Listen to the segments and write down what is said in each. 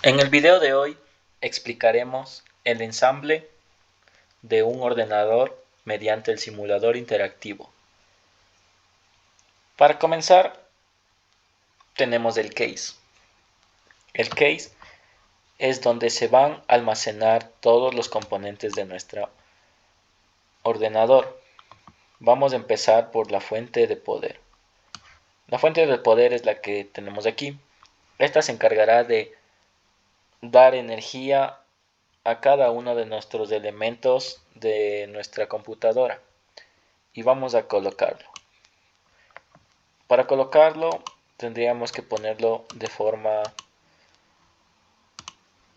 En el video de hoy explicaremos el ensamble de un ordenador mediante el simulador interactivo. Para comenzar, tenemos el case. El case es donde se van a almacenar todos los componentes de nuestro ordenador. Vamos a empezar por la fuente de poder. La fuente de poder es la que tenemos aquí. Esta se encargará de dar energía a cada uno de nuestros elementos de nuestra computadora y vamos a colocarlo. Para colocarlo tendríamos que ponerlo de forma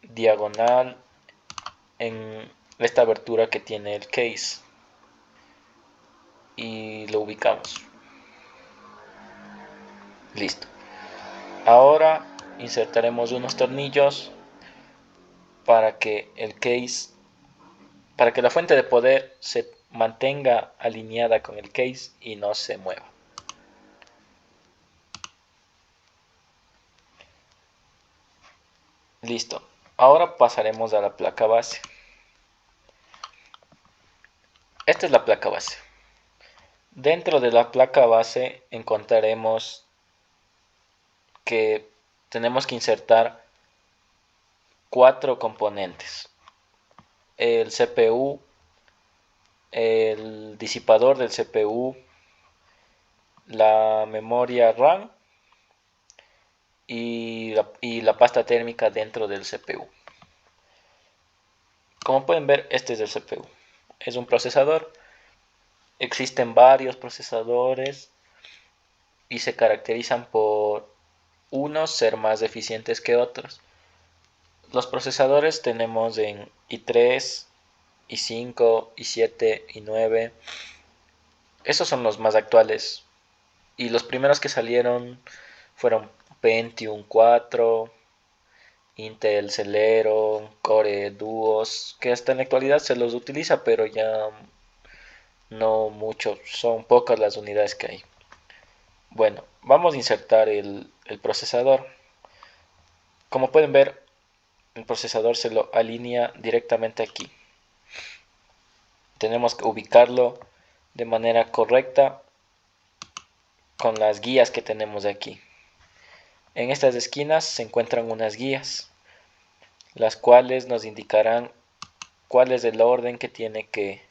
diagonal en esta abertura que tiene el case y lo ubicamos. Listo. Ahora insertaremos unos tornillos para que el case, para que la fuente de poder se mantenga alineada con el case y no se mueva. Listo. Ahora pasaremos a la placa base. Esta es la placa base. Dentro de la placa base encontraremos que tenemos que insertar 4 componentes: el CPU, el disipador del CPU, la memoria RAM y la pasta térmica dentro del CPU. Como pueden ver, este es el CPU. Es un procesador. Existen varios procesadores y se caracterizan por unos ser más eficientes que otros. Los procesadores tenemos en i3, i5, i7, i9. Esos son los más actuales. Y los primeros que salieron fueron Pentium 4, Intel Celeron, Core Duos, que hasta en la actualidad se los utiliza, pero ya no mucho, son pocas las unidades que hay. Bueno, vamos a insertar el procesador. Como pueden ver, el procesador se lo alinea directamente aquí. Tenemos que ubicarlo de manera correcta con las guías que tenemos aquí. En estas esquinas se encuentran unas guías, las cuales nos indicarán cuál es el orden que tiene que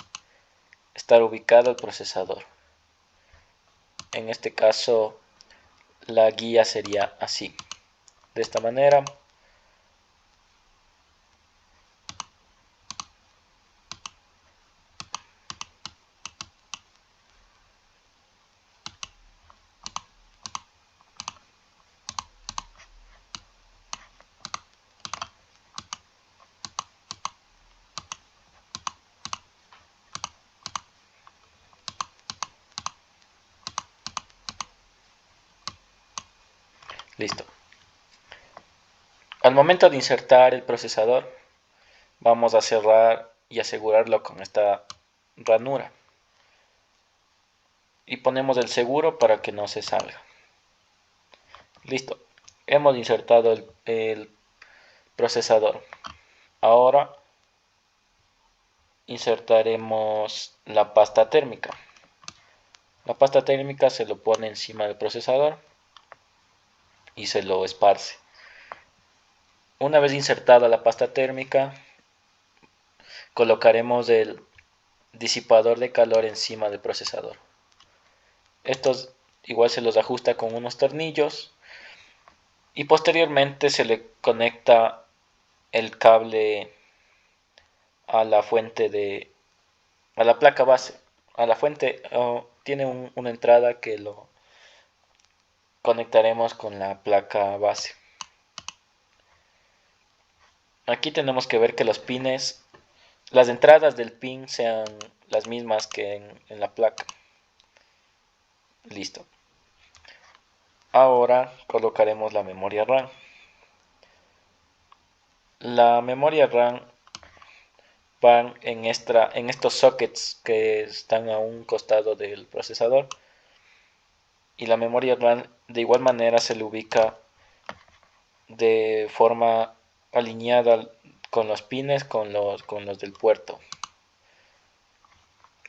estar ubicado el procesador. En este caso, la guía sería así, de esta manera. Listo. Al momento de insertar el procesador, vamos a cerrar y asegurarlo con esta ranura. Y ponemos el seguro para que no se salga. Listo. Hemos insertado el procesador. Ahora insertaremos la pasta térmica. La pasta térmica se lo pone encima del procesador y se lo esparce. Una vez insertada la pasta térmica, colocaremos el disipador de calor encima del procesador. Estos igual se los ajusta con unos tornillos y posteriormente se le conecta el cable a la a la placa base. A la fuente tiene una entrada que lo conectaremos con la placa base. Aquí tenemos que ver que los pines, las entradas del pin sean las mismas que en la placa. Listo. Ahora colocaremos la memoria RAM. La memoria RAM van en estos sockets que están a un costado del procesador, y la memoria RAM de igual manera se le ubica de forma alineada con los pines con los del puerto.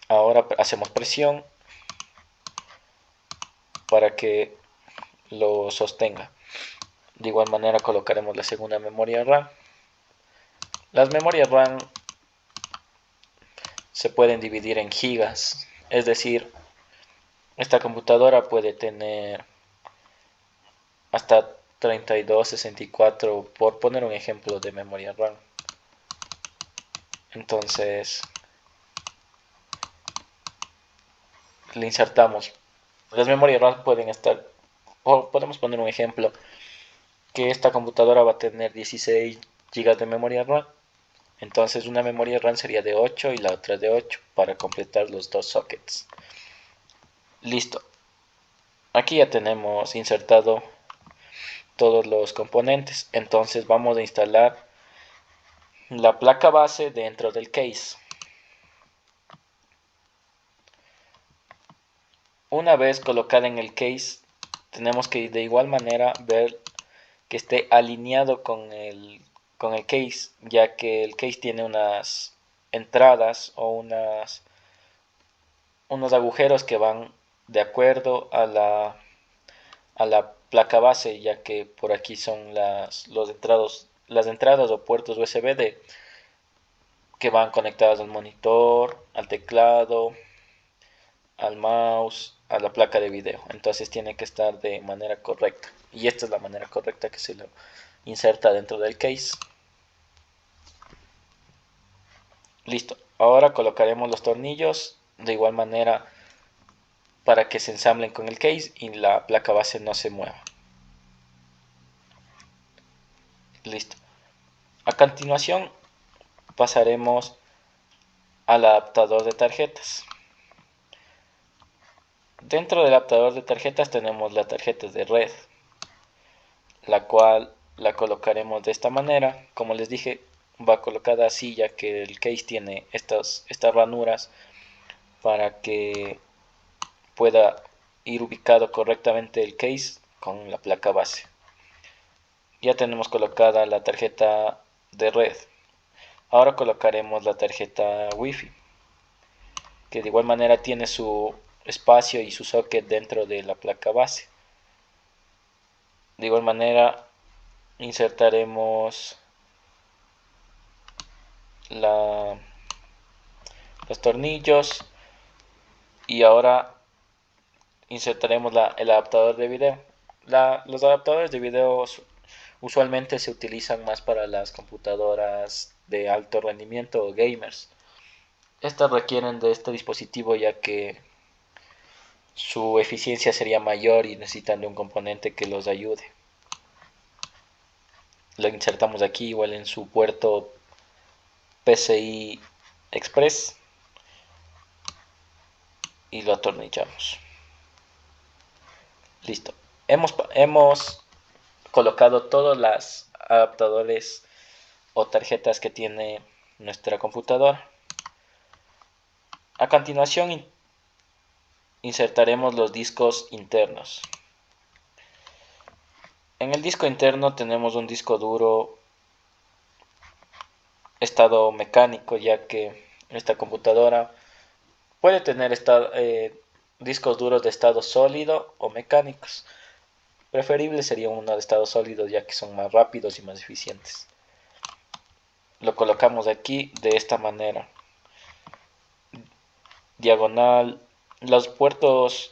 Ahora hacemos presión para que lo sostenga. De igual manera colocaremos la segunda memoria RAM. Las memorias RAM se pueden dividir en gigas, es decir, esta computadora puede tener hasta 32, 64, por poner un ejemplo de memoria RAM. Entonces le insertamos. Las memorias RAM pueden estar, o podemos poner un ejemplo, que esta computadora va a tener 16 GB de memoria RAM. Entonces una memoria RAM sería de 8 y la otra de 8 para completar los dos sockets. Listo. Aquí ya tenemos insertado todos los componentes. Entonces vamos a instalar la placa base dentro del case. Una vez colocada en el case, tenemos que de igual manera ver que esté alineado con el case, ya que el case tiene unas entradas o unos agujeros que van de acuerdo a la placa base, ya que por aquí son las entradas o puertos USB que van conectadas al monitor, al teclado, al mouse, a la placa de video. Entonces tiene que estar de manera correcta. Y esta es la manera correcta que se lo inserta dentro del case. Listo. Ahora colocaremos los tornillos de igual manera para que se ensamblen con el case y la placa base no se mueva. Listo. A continuación pasaremos al adaptador de tarjetas. Dentro del adaptador de tarjetas tenemos la tarjeta de red, la cual la colocaremos de esta manera. Como les dije, va colocada así ya que el case tiene estas ranuras para que pueda ir ubicado correctamente el case con la placa base. Ya tenemos colocada la tarjeta de red. Ahora colocaremos la tarjeta Wi-Fi, que de igual manera tiene su espacio y su socket dentro de la placa base. De igual manera insertaremos los tornillos y ahora insertaremos el adaptador de video. Los adaptadores de video usualmente se utilizan más para las computadoras de alto rendimiento o gamers. Estas requieren de este dispositivo ya que su eficiencia sería mayor y necesitan de un componente que los ayude. Lo insertamos aquí igual en su puerto PCI Express y lo atornillamos. Listo. Hemos colocado todos los adaptadores o tarjetas que tiene nuestra computadora. A continuación insertaremos los discos internos. En el disco interno tenemos un disco duro estado mecánico, ya que esta computadora puede tener discos duros de estado sólido o mecánicos. Preferible sería uno de estado sólido ya que son más rápidos y más eficientes. Lo colocamos aquí de esta manera. Diagonal. Los puertos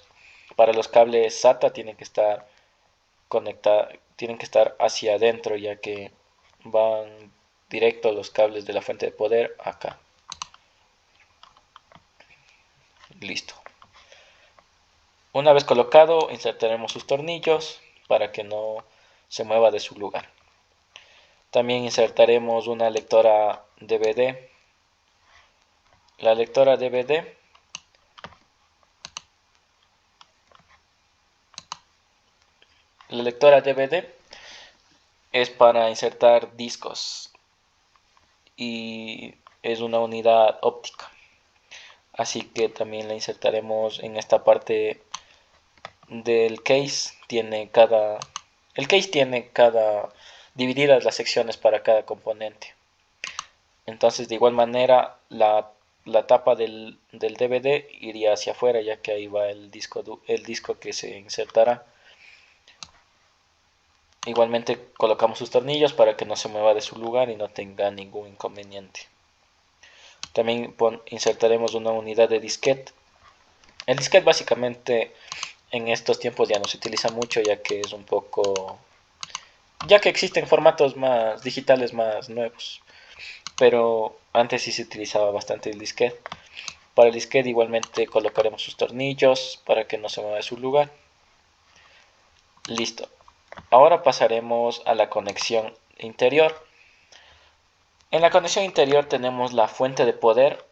para los cables SATA tienen que estar hacia adentro ya que van directo los cables de la fuente de poder acá. Listo. Una vez colocado, insertaremos sus tornillos para que no se mueva de su lugar. También insertaremos una lectora DVD. La lectora DVD es para insertar discos y es una unidad óptica. Así que también la insertaremos en esta parte del case. El case tiene cada divididas las secciones para cada componente. Entonces, de igual manera, la tapa del DVD iría hacia afuera, ya que ahí va el disco que se insertará. Igualmente colocamos sus tornillos para que no se mueva de su lugar y no tenga ningún inconveniente. También insertaremos una unidad de disquete. El disquete básicamente en estos tiempos ya no se utiliza mucho, ya que es un poco, ya que existen formatos más digitales más nuevos, pero antes sí se utilizaba bastante el disquete. Para el disquete igualmente colocaremos sus tornillos para que no se mueva de su lugar. Listo. Ahora pasaremos a la conexión interior. En la conexión interior tenemos la fuente de poder,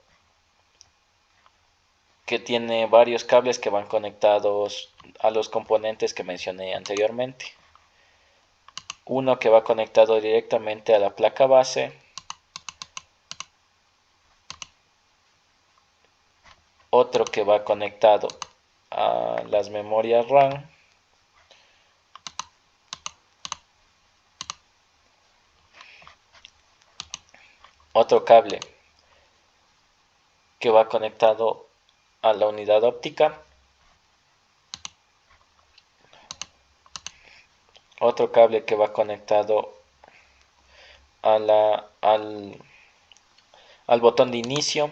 que tiene varios cables que van conectados a los componentes que mencioné anteriormente. Uno que va conectado directamente a la placa base, otro que va conectado a las memorias RAM, otro cable que va conectado a la unidad óptica, otro cable que va conectado a al botón de inicio,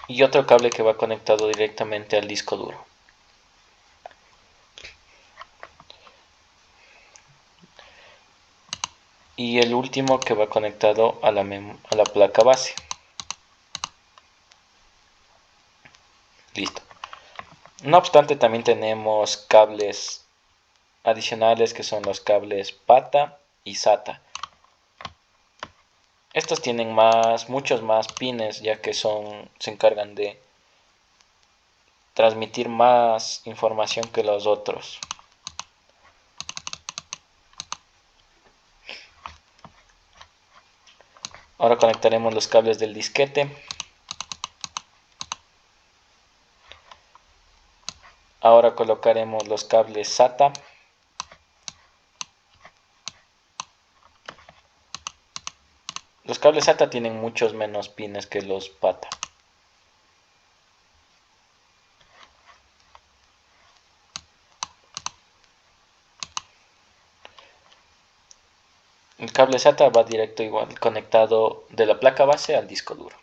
y otro cable que va conectado directamente al disco duro. Y el último que va conectado a la placa base. Listo. No obstante, también tenemos cables adicionales que son los cables PATA y SATA. Estos tienen muchos más pines, ya que se encargan de transmitir más información que los otros. Ahora conectaremos los cables del disquete. Ahora colocaremos los cables SATA. Los cables SATA tienen muchos menos pines que los PATA. El cable SATA va directo igual conectado de la placa base al disco duro.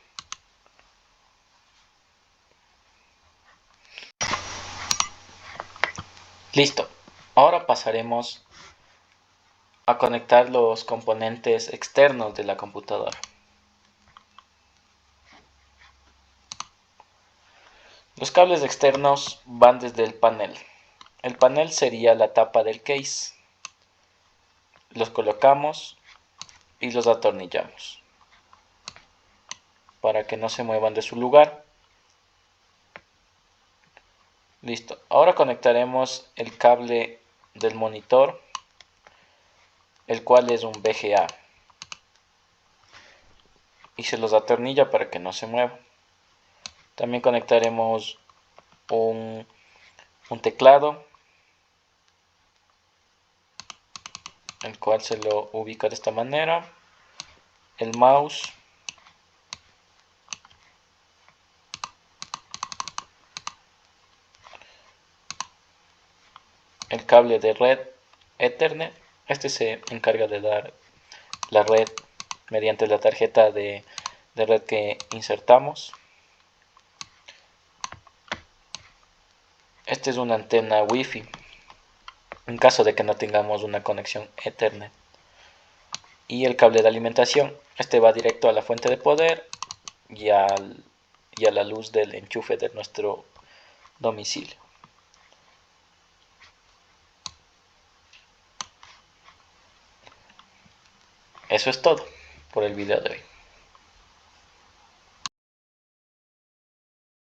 Listo. Ahora pasaremos a conectar los componentes externos de la computadora. Los cables externos van desde el panel. El panel sería la tapa del case. Los colocamos y los atornillamos para que no se muevan de su lugar. Listo. Ahora conectaremos el cable del monitor, el cual es un VGA, y se los atornilla para que no se mueva. También conectaremos un teclado, el cual se lo ubica de esta manera, el mouse, el cable de red Ethernet. Este se encarga de dar la red mediante la tarjeta de red que insertamos. Esta es una antena Wi-Fi en caso de que no tengamos una conexión Ethernet. Y el cable de alimentación, este va directo a la fuente de poder y a la luz del enchufe de nuestro domicilio. Eso es todo por el video de hoy.